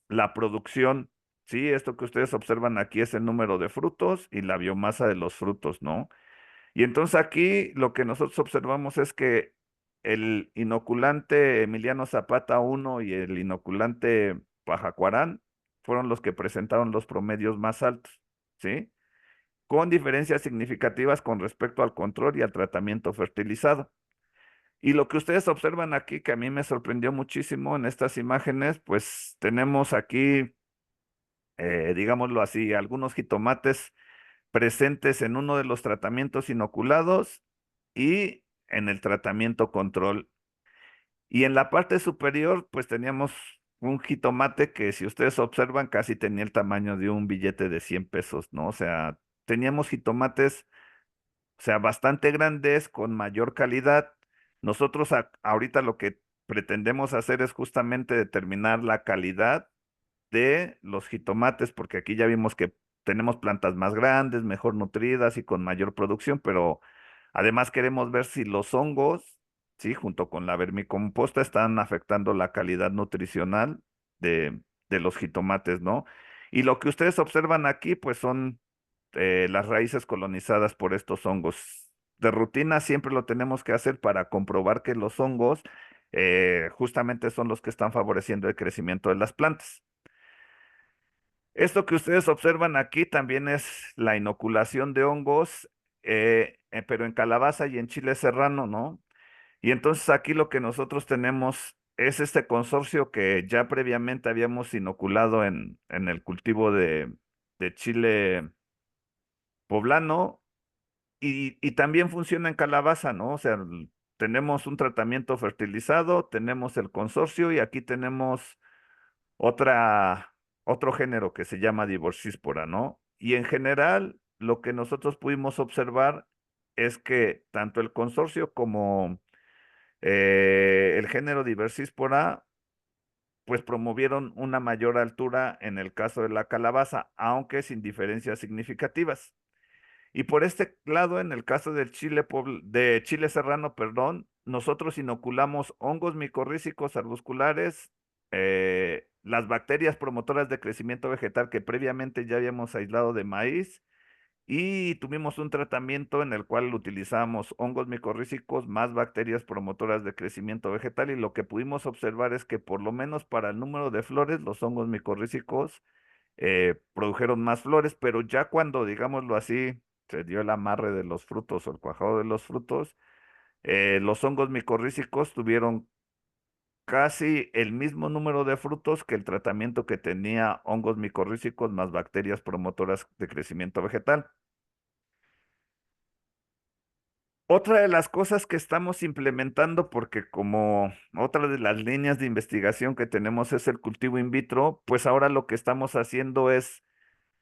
la producción. Sí, esto que ustedes observan aquí es el número de frutos y la biomasa de los frutos, ¿no? Y entonces aquí lo que nosotros observamos es que el inoculante Emiliano Zapata 1 y el inoculante Pajacuarán fueron los que presentaron los promedios más altos, ¿sí? Con diferencias significativas con respecto al control y al tratamiento fertilizado. Y lo que ustedes observan aquí, que a mí me sorprendió muchísimo en estas imágenes, pues tenemos aquí, digámoslo así, algunos jitomates presentes en uno de los tratamientos inoculados y en el tratamiento control. Y en la parte superior, pues teníamos un jitomate que si ustedes observan casi tenía el tamaño de un billete de 100 pesos, ¿no? O sea, teníamos jitomates, o sea, bastante grandes, con mayor calidad. Nosotros ahorita lo que pretendemos hacer es justamente determinar la calidad de los jitomates, porque aquí ya vimos que tenemos plantas más grandes, mejor nutridas y con mayor producción, pero además queremos ver si los hongos, sí, junto con la vermicomposta, están afectando la calidad nutricional de los jitomates, ¿no? Y lo que ustedes observan aquí, pues son las raíces colonizadas por estos hongos. De rutina siempre lo tenemos que hacer para comprobar que los hongos justamente son los que están favoreciendo el crecimiento de las plantas. Esto que ustedes observan aquí también es la inoculación de hongos, pero en calabaza y en chile serrano, ¿no? Y entonces aquí lo que nosotros tenemos es este consorcio que ya previamente habíamos inoculado en el cultivo de chile poblano y también funciona en calabaza, ¿no? O sea, tenemos un tratamiento fertilizado, tenemos el consorcio y aquí tenemos otra, otro género que se llama Divorcíspora, ¿no? Y en general, lo que nosotros pudimos observar es que tanto el consorcio como el género Divorcíspora, pues promovieron una mayor altura en el caso de la calabaza, aunque sin diferencias significativas. Y por este lado, en el caso del de chile serrano, perdón, nosotros inoculamos hongos micorrízicos arbusculares, las bacterias promotoras de crecimiento vegetal que previamente ya habíamos aislado de maíz y tuvimos un tratamiento en el cual utilizamos hongos micorrízicos más bacterias promotoras de crecimiento vegetal y lo que pudimos observar es que por lo menos para el número de flores, los hongos micorrízicos produjeron más flores, pero ya cuando, digámoslo así, se dio el amarre de los frutos o el cuajado de los frutos, los hongos micorrízicos tuvieron casi el mismo número de frutos que el tratamiento que tenía hongos micorrízicos más bacterias promotoras de crecimiento vegetal. Otra de las cosas que estamos implementando, porque como otra de las líneas de investigación que tenemos es el cultivo in vitro, pues ahora lo que estamos haciendo es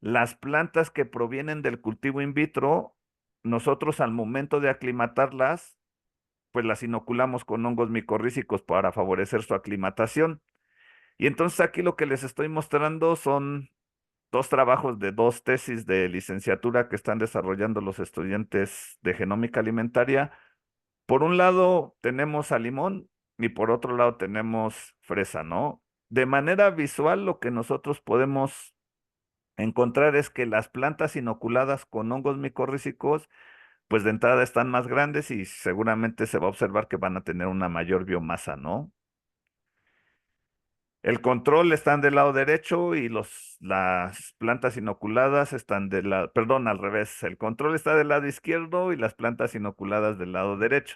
las plantas que provienen del cultivo in vitro, nosotros al momento de aclimatarlas, pues las inoculamos con hongos micorrízicos para favorecer su aclimatación. Y entonces aquí lo que les estoy mostrando son dos trabajos de dos tesis de licenciatura que están desarrollando los estudiantes de genómica alimentaria. Por un lado tenemos a limón y por otro lado tenemos fresa, ¿no? De manera visual, lo que nosotros podemos encontrar es que las plantas inoculadas con hongos micorrízicos, pues de entrada están más grandes y seguramente se va a observar que van a tener una mayor biomasa, ¿no? El control están del lado derecho y las plantas inoculadas están del lado, perdón, al revés. El control está del lado izquierdo y las plantas inoculadas del lado derecho.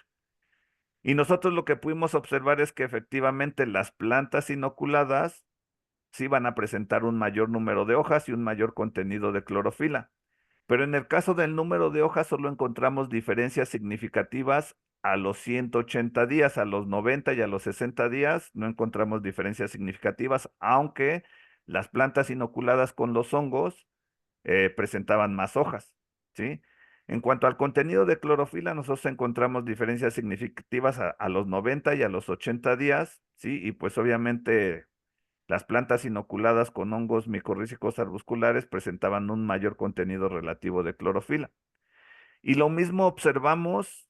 Y nosotros lo que pudimos observar es que efectivamente las plantas inoculadas sí van a presentar un mayor número de hojas y un mayor contenido de clorofila. Pero en el caso del número de hojas solo encontramos diferencias significativas a los 180 días, a los 90 y a los 60 días no encontramos diferencias significativas, aunque las plantas inoculadas con los hongos presentaban más hojas, ¿sí? En cuanto al contenido de clorofila, nosotros encontramos diferencias significativas a los 90 y a los 80 días, ¿sí? Y pues obviamente las plantas inoculadas con hongos micorrízicos arbusculares presentaban un mayor contenido relativo de clorofila. Y lo mismo observamos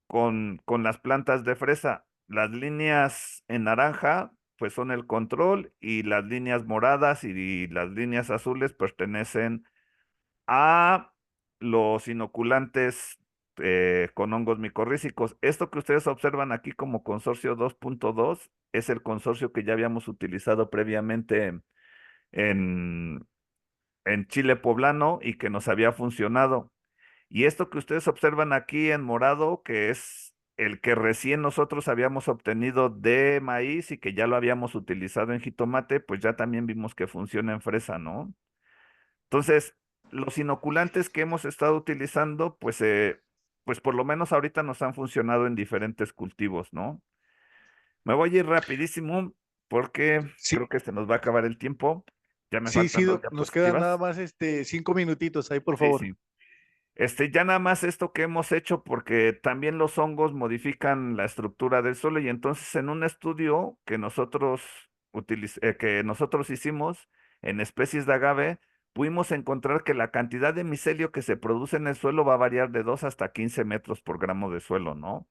con las plantas de fresa. Las líneas en naranja, pues son el control y las líneas moradas y las líneas azules pertenecen a los inoculantes con hongos micorrízicos. Esto que ustedes observan aquí como consorcio 2.2 es el consorcio que ya habíamos utilizado previamente en, en chile poblano y que nos había funcionado. Y esto que ustedes observan aquí en morado, que es el que recién nosotros habíamos obtenido de maíz y que ya lo habíamos utilizado en jitomate, pues ya también vimos que funciona en fresa, ¿no? Entonces, los inoculantes que hemos estado utilizando, pues por lo menos ahorita nos han funcionado en diferentes cultivos, ¿no? Me voy a ir rapidísimo porque Sí, creo que se nos va a acabar el tiempo. Ya me sí, faltan sí, dos nos quedan nada diapositivas. más 5 minutitos ahí, por Sí, favor. sí. Ya nada más esto que hemos hecho porque también los hongos modifican la estructura del suelo y entonces en un estudio que que nosotros hicimos en especies de agave, pudimos encontrar que la cantidad de micelio que se produce en el suelo va a variar de 2 hasta 15 metros por gramo de suelo, ¿no?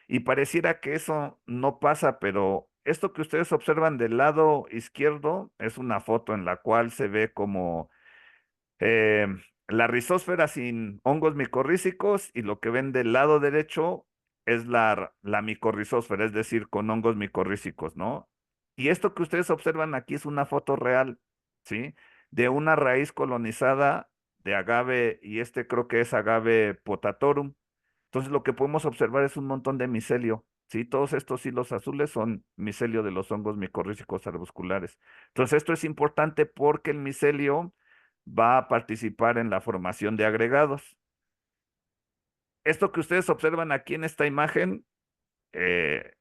Y pareciera que eso no pasa, pero esto que ustedes observan del lado izquierdo es una foto en la cual se ve como eh, la rizósfera sin hongos micorrízicos y lo que ven del lado derecho es la micorrizósfera, es decir, con hongos micorrízicos, ¿no? Y esto que ustedes observan aquí es una foto real, ¿sí? De una raíz colonizada de agave y este creo que es agave potatorum. Entonces lo que podemos observar es un montón de micelio, ¿sí? Todos estos hilos azules son micelio de los hongos micorrízicos arbusculares. Entonces esto es importante porque el micelio va a participar en la formación de agregados. Esto que ustedes observan aquí en esta imagen eh,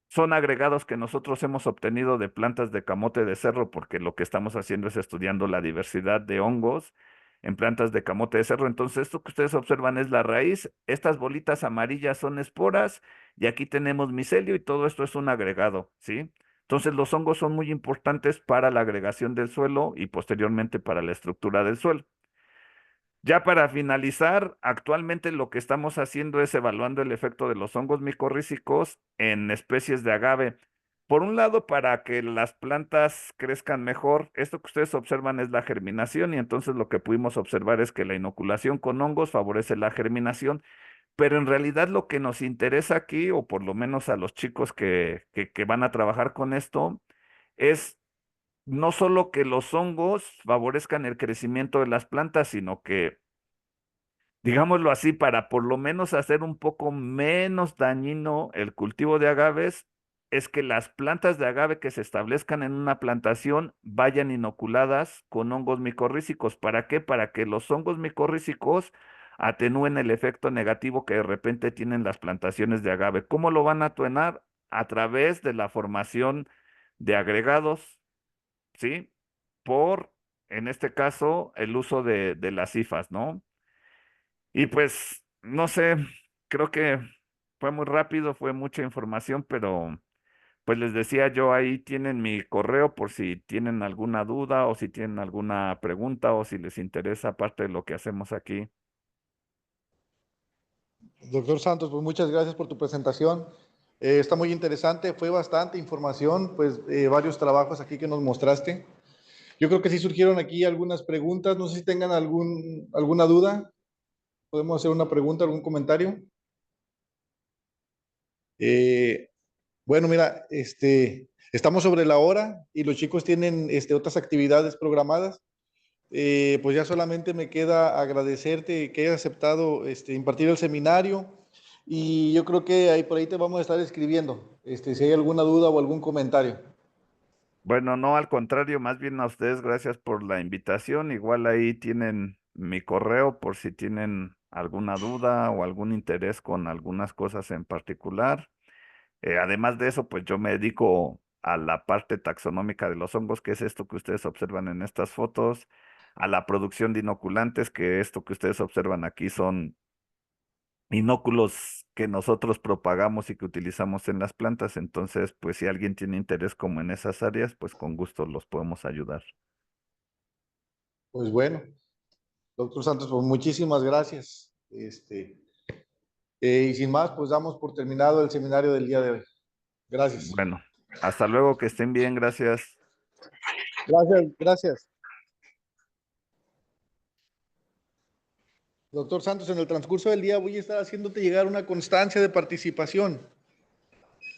son agregados que nosotros hemos obtenido de plantas de camote de cerro, porque lo que estamos haciendo es estudiando la diversidad de hongos en plantas de camote de cerro. Entonces, esto que ustedes observan es la raíz. Estas bolitas amarillas son esporas y aquí tenemos micelio y todo esto es un agregado, ¿sí? Entonces, los hongos son muy importantes para la agregación del suelo y posteriormente para la estructura del suelo. Ya para finalizar, actualmente lo que estamos haciendo es evaluando el efecto de los hongos micorrízicos en especies de agave. Por un lado, para que las plantas crezcan mejor, esto que ustedes observan es la germinación y entonces lo que pudimos observar es que la inoculación con hongos favorece la germinación, pero en realidad lo que nos interesa aquí, o por lo menos a los chicos que van a trabajar con esto, es no solo que los hongos favorezcan el crecimiento de las plantas, sino que digámoslo así, para por lo menos hacer un poco menos dañino el cultivo de agaves, es que las plantas de agave que se establezcan en una plantación vayan inoculadas con hongos micorrízicos. ¿Para qué? Para que los hongos micorrízicos atenúen el efecto negativo que de repente tienen las plantaciones de agave. ¿Cómo lo van a atenuar? A través de la formación de agregados, ¿sí? Por, en este caso, el uso de las hifas, ¿no? Y pues, no sé, creo que fue muy rápido, fue mucha información, pero pues les decía yo, ahí tienen mi correo por si tienen alguna duda o si tienen alguna pregunta o si les interesa parte de lo que hacemos aquí. Doctor Santos, pues muchas gracias por tu presentación. Está muy interesante, fue bastante información, pues varios trabajos aquí que nos mostraste. Yo creo que sí surgieron aquí algunas preguntas, no sé si tengan alguna duda. ¿Podemos hacer una pregunta, algún comentario? Eh, bueno, mira, estamos sobre la hora y los chicos tienen otras actividades programadas. Pues ya solamente me queda agradecerte que hayas aceptado impartir el seminario y yo creo que ahí por ahí te vamos a estar escribiendo, si hay alguna duda o algún comentario. Bueno, no, al contrario, más bien a ustedes, gracias por la invitación. Igual ahí tienen mi correo por si tienen alguna duda o algún interés con algunas cosas en particular. Además de eso, pues yo me dedico a la parte taxonómica de los hongos, que es esto que ustedes observan en estas fotos, a la producción de inoculantes, que esto que ustedes observan aquí son inóculos que nosotros propagamos y que utilizamos en las plantas. Entonces, pues si alguien tiene interés como en esas áreas, pues con gusto los podemos ayudar. Pues bueno, doctor Santos, pues muchísimas gracias. Y sin más, pues damos por terminado el seminario del día de hoy. Gracias. Bueno, hasta luego, que estén bien, gracias. Gracias, gracias. Doctor Santos, en el transcurso del día voy a estar haciéndote llegar una constancia de participación.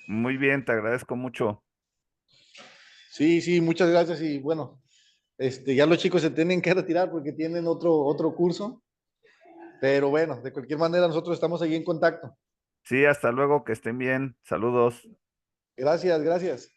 Muy bien, te agradezco mucho. Sí, sí, muchas gracias. Y bueno, ya los chicos se tienen que retirar porque tienen otro curso. Pero bueno, de cualquier manera, nosotros estamos ahí en contacto. Sí, hasta luego, que estén bien. Saludos. Gracias, gracias.